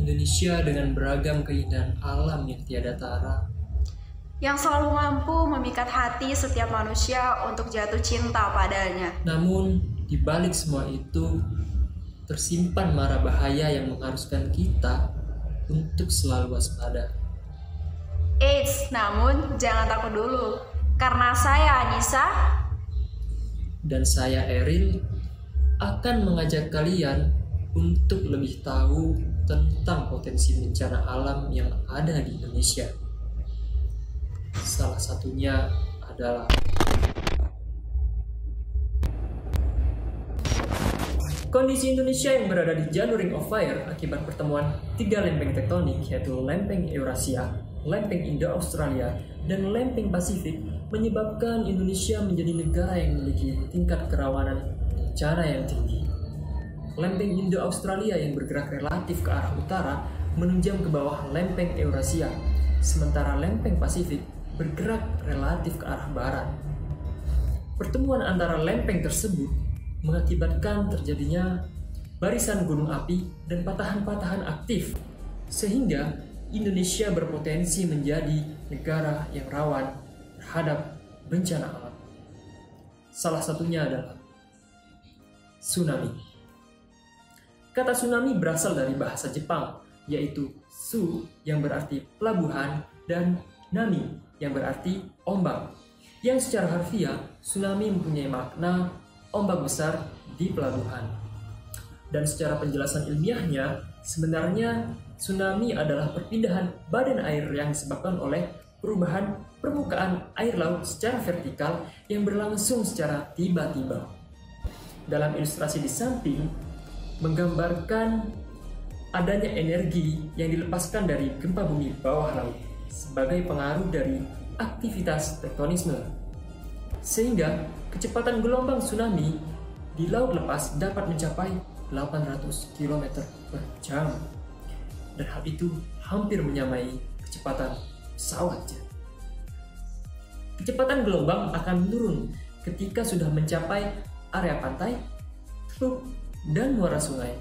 Indonesia dengan beragam keindahan alam yang tiada tara, yang selalu mampu memikat hati setiap manusia untuk jatuh cinta padanya. namun di balik semua itu tersimpan mara bahaya yang mengharuskan kita untuk selalu waspada. Eits, namun jangan takut dulu, karena saya Anissa Dan saya Eril akan mengajak kalian untuk lebih tahu tentang potensi bencana alam yang ada di Indonesia. Salah satunya adalah kondisi Indonesia yang berada di jalur Ring of Fire akibat pertemuan tiga lempeng tektonik, yaitu lempeng Eurasia, lempeng Indo-Australia, dan lempeng Pasifik, menyebabkan Indonesia menjadi negara yang memiliki tingkat kerawanan bencana yang tinggi. Lempeng Indo-Australia yang bergerak relatif ke arah utara menunjam ke bawah lempeng Eurasia, sementara lempeng Pasifik bergerak relatif ke arah barat. Pertemuan antara lempeng tersebut mengakibatkan terjadinya barisan gunung api dan patahan-patahan aktif, sehingga Indonesia berpotensi menjadi negara yang rawan terhadap bencana alam. Salah satunya adalah tsunami. Kata tsunami berasal dari bahasa Jepang, yaitu su yang berarti pelabuhan dan nami yang berarti ombak. Yang secara harfiah, tsunami mempunyai makna ombak besar di pelabuhan. Dan secara penjelasan ilmiahnya, sebenarnya tsunami adalah perpindahan badan air yang disebabkan oleh perubahan permukaan air laut secara vertikal yang berlangsung secara tiba-tiba. Dalam ilustrasi di samping, menggambarkan adanya energi yang dilepaskan dari gempa bumi bawah laut sebagai pengaruh dari aktivitas tektonisme, sehingga kecepatan gelombang tsunami di laut lepas dapat mencapai 800 km per jam, dan hal itu hampir menyamai kecepatan pesawat jet. Kecepatan gelombang akan menurun ketika sudah mencapai area pantai, teluk, dan muara sungai.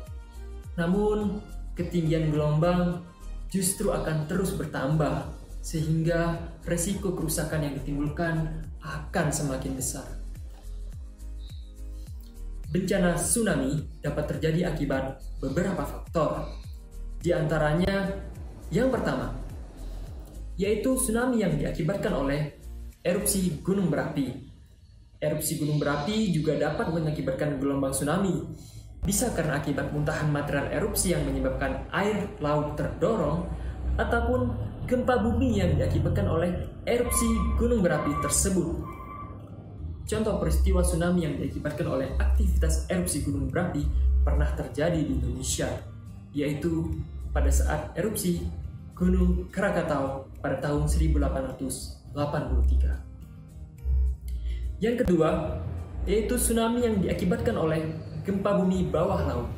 Namun, ketinggian gelombang justru akan terus bertambah, sehingga resiko kerusakan yang ditimbulkan akan semakin besar. Bencana tsunami dapat terjadi akibat beberapa faktor. Di antaranya, yang pertama, yaitu tsunami yang diakibatkan oleh erupsi gunung berapi. Erupsi gunung berapi juga dapat mengakibatkan gelombang tsunami. Bisa karena akibat muntahan material erupsi yang menyebabkan air laut terdorong, ataupun gempa bumi yang diakibatkan oleh erupsi gunung berapi tersebut. Contoh peristiwa tsunami yang diakibatkan oleh aktivitas erupsi gunung berapi pernah terjadi di Indonesia, yaitu pada saat erupsi Gunung Krakatau pada tahun 1883. Yang kedua, yaitu tsunami yang diakibatkan oleh gempa bumi bawah laut.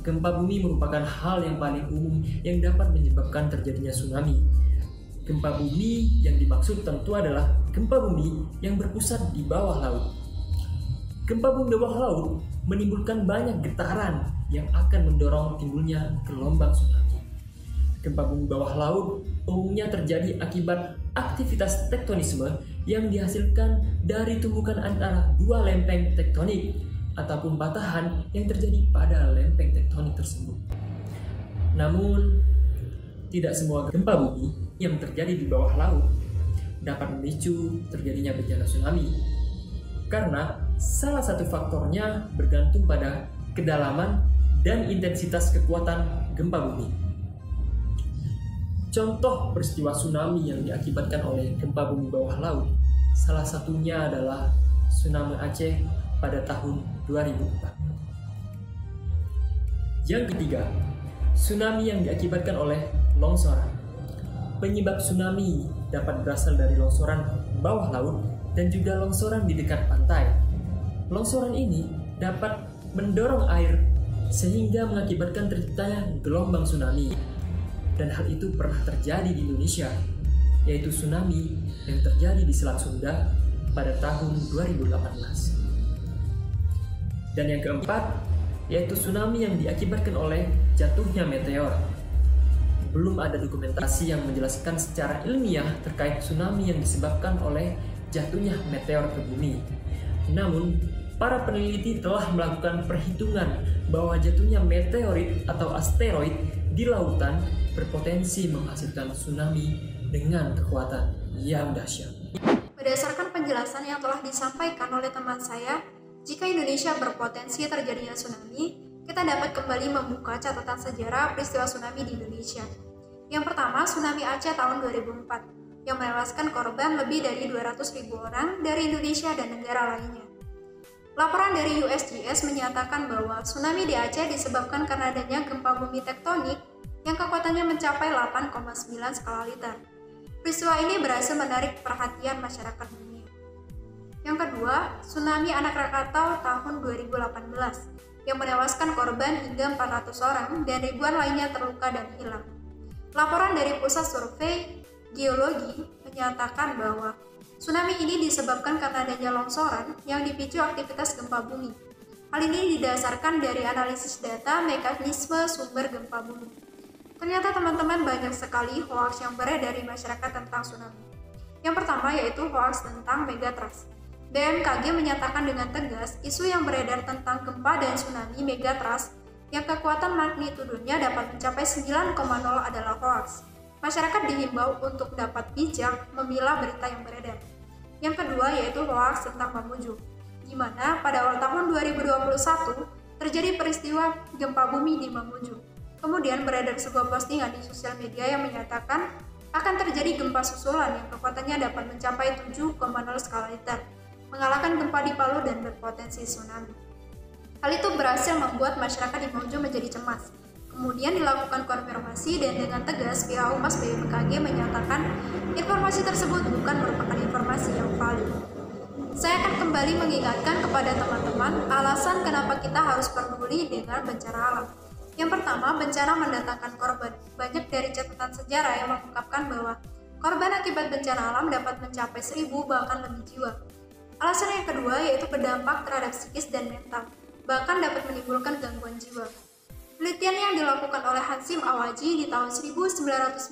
Gempa bumi merupakan hal yang paling umum yang dapat menyebabkan terjadinya tsunami. Gempa bumi yang dimaksud tentu adalah gempa bumi yang berpusat di bawah laut. Gempa bumi bawah laut menimbulkan banyak getaran yang akan mendorong timbulnya gelombang tsunami. Gempa bumi bawah laut umumnya terjadi akibat aktivitas tektonisme yang dihasilkan dari tumbukan antara dua lempeng tektonik ataupun patahan yang terjadi pada lempeng tektonik tersebut. Namun, tidak semua gempa bumi yang terjadi di bawah laut dapat memicu terjadinya bencana tsunami, karena salah satu faktornya bergantung pada kedalaman dan intensitas kekuatan gempa bumi. Contoh peristiwa tsunami yang diakibatkan oleh gempa bumi bawah laut, salah satunya adalah tsunami Aceh pada tahun 2004. Yang ketiga, tsunami yang diakibatkan oleh longsoran. Penyebab tsunami dapat berasal dari longsoran bawah laut dan juga longsoran di dekat pantai. Longsoran ini dapat mendorong air sehingga mengakibatkan terciptanya gelombang tsunami. Dan hal itu pernah terjadi di Indonesia, yaitu tsunami yang terjadi di Selat Sunda pada tahun 2018. Dan yang keempat, yaitu tsunami yang diakibatkan oleh jatuhnya meteor. belum ada dokumentasi yang menjelaskan secara ilmiah terkait tsunami yang disebabkan oleh jatuhnya meteor ke bumi. Namun, para peneliti telah melakukan perhitungan bahwa jatuhnya meteorit atau asteroid di lautan berpotensi menghasilkan tsunami dengan kekuatan yang dahsyat. Berdasarkan penjelasan yang telah disampaikan oleh teman saya, jika Indonesia berpotensi terjadinya tsunami, kita dapat kembali membuka catatan sejarah peristiwa tsunami di Indonesia. Yang pertama, tsunami Aceh tahun 2004, yang menewaskan korban lebih dari 200.000 orang dari Indonesia dan negara lainnya. Laporan dari USGS menyatakan bahwa tsunami di Aceh disebabkan karena adanya gempa bumi tektonik yang kekuatannya mencapai 8,9 skala Richter. Peristiwa ini berhasil menarik perhatian masyarakat dunia. Yang kedua, tsunami Anak Krakatau tahun 2018 yang menewaskan korban hingga 400 orang dan ribuan lainnya terluka dan hilang. Laporan dari Pusat Survei Geologi menyatakan bahwa tsunami ini disebabkan karena adanya longsoran yang dipicu aktivitas gempa bumi. Hal ini didasarkan dari analisis data mekanisme sumber gempa bumi. Ternyata teman-teman banyak sekali hoaks yang beredar dari masyarakat tentang tsunami. Yang pertama yaitu hoaks tentang megatrust. BMKG menyatakan dengan tegas isu yang beredar tentang gempa dan tsunami megatrust yang kekuatan magnitudenya dapat mencapai 9,0 adalah hoaks. Masyarakat dihimbau untuk dapat bijak memilah berita yang beredar. Yang kedua yaitu hoaks tentang Mamuju, di mana pada awal tahun 2021 terjadi peristiwa gempa bumi di Mamuju. Kemudian beredar sebuah postingan di sosial media yang menyatakan akan terjadi gempa susulan yang kekuatannya dapat mencapai 7,0 skala Richter, mengalahkan gempa di Palu dan berpotensi tsunami. Hal itu berhasil membuat masyarakat di Mamuju menjadi cemas. Kemudian dilakukan konfirmasi dan dengan tegas pihak Humas BMKG menyatakan informasi tersebut bukan merupakan informasi yang valid. Saya akan kembali mengingatkan kepada teman-teman alasan kenapa kita harus peduli dengan bencana alam. Yang pertama, bencana mendatangkan korban. Banyak dari catatan sejarah yang mengungkapkan bahwa korban akibat bencana alam dapat mencapai 1.000 bahkan lebih jiwa. Alasan yang kedua yaitu berdampak terhadap psikis dan mental, bahkan dapat menimbulkan gangguan jiwa. Penelitian yang dilakukan oleh Hansim Awaji di tahun 1995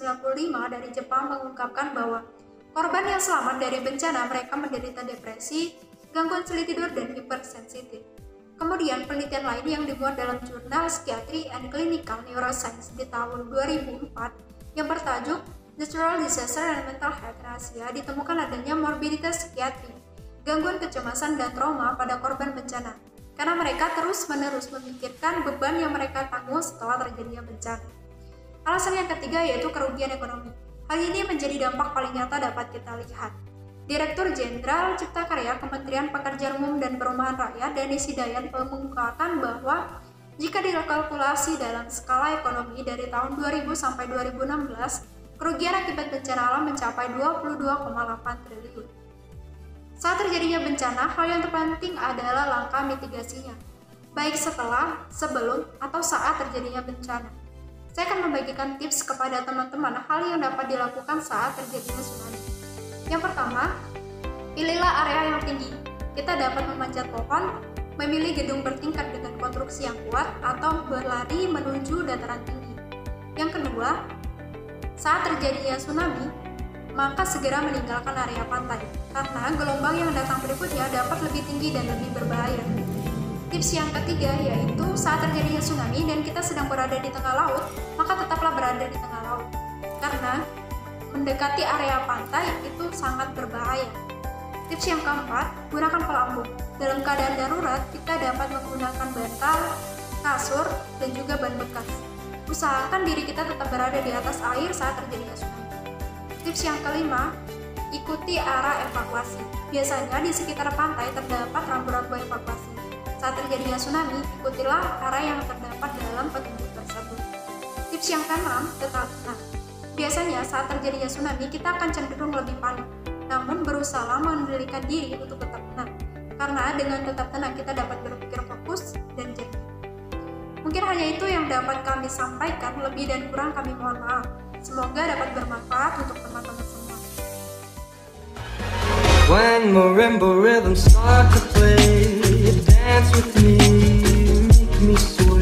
dari Jepang mengungkapkan bahwa korban yang selamat dari bencana mereka menderita depresi, gangguan sulit tidur, dan hipersensitif. Kemudian penelitian lain yang dimuat dalam jurnal Psychiatry and Clinical Neuroscience di tahun 2004 yang bertajuk Natural Disaster and Mental Health in Asia ditemukan adanya morbiditas psikiatri, gangguan kecemasan dan trauma pada korban bencana, karena mereka terus-menerus memikirkan beban yang mereka tanggung setelah terjadinya bencana. Alasan yang ketiga yaitu kerugian ekonomi. Hal ini menjadi dampak paling nyata dapat kita lihat. Direktur Jenderal Cipta Karya Kementerian Pekerjaan Umum dan Perumahan Rakyat Denny Sidayat mengungkapkan bahwa jika dikalkulasi dalam skala ekonomi dari tahun 2000 sampai 2016, kerugian akibat bencana alam mencapai 22,8 triliun. Saat terjadinya bencana, hal yang terpenting adalah langkah mitigasinya, baik setelah, sebelum, atau saat terjadinya bencana. Saya akan membagikan tips kepada teman-teman hal yang dapat dilakukan saat terjadinya tsunami. Yang pertama, pilihlah area yang tinggi. Kita dapat memanjat pohon, memilih gedung bertingkat dengan konstruksi yang kuat, atau berlari menuju dataran tinggi. Yang kedua, saat terjadinya tsunami, maka segera meninggalkan area pantai, karena gelombang yang datang berikutnya dapat lebih tinggi dan lebih berbahaya. Tips yang ketiga yaitu saat terjadinya tsunami dan kita sedang berada di tengah laut, maka tetaplah berada di tengah laut, karena mendekati area pantai itu sangat berbahaya. Tips yang keempat, gunakan pelampung. Dalam keadaan darurat, kita dapat menggunakan bantal, kasur, dan juga ban bekas. Usahakan diri kita tetap berada di atas air saat terjadinya tsunami. Tips yang kelima, ikuti arah evakuasi. Biasanya di sekitar pantai terdapat rambu-rambu evakuasi. Saat terjadinya tsunami, ikutilah arah yang terdapat dalam petunjuk tersebut. Tips yang keenam, tetap tenang. Biasanya saat terjadinya tsunami, kita akan cenderung lebih panik. Namun berusaha mengendalikan diri untuk tetap tenang. Karena dengan tetap tenang kita dapat berpikir fokus dan jernih. Mungkin hanya itu yang dapat kami sampaikan, lebih dan kurang kami mohon maaf. Semoga dapat bermanfaat untuk teman-teman semua. When marimba rhythms start to play, dance with me, make me sway.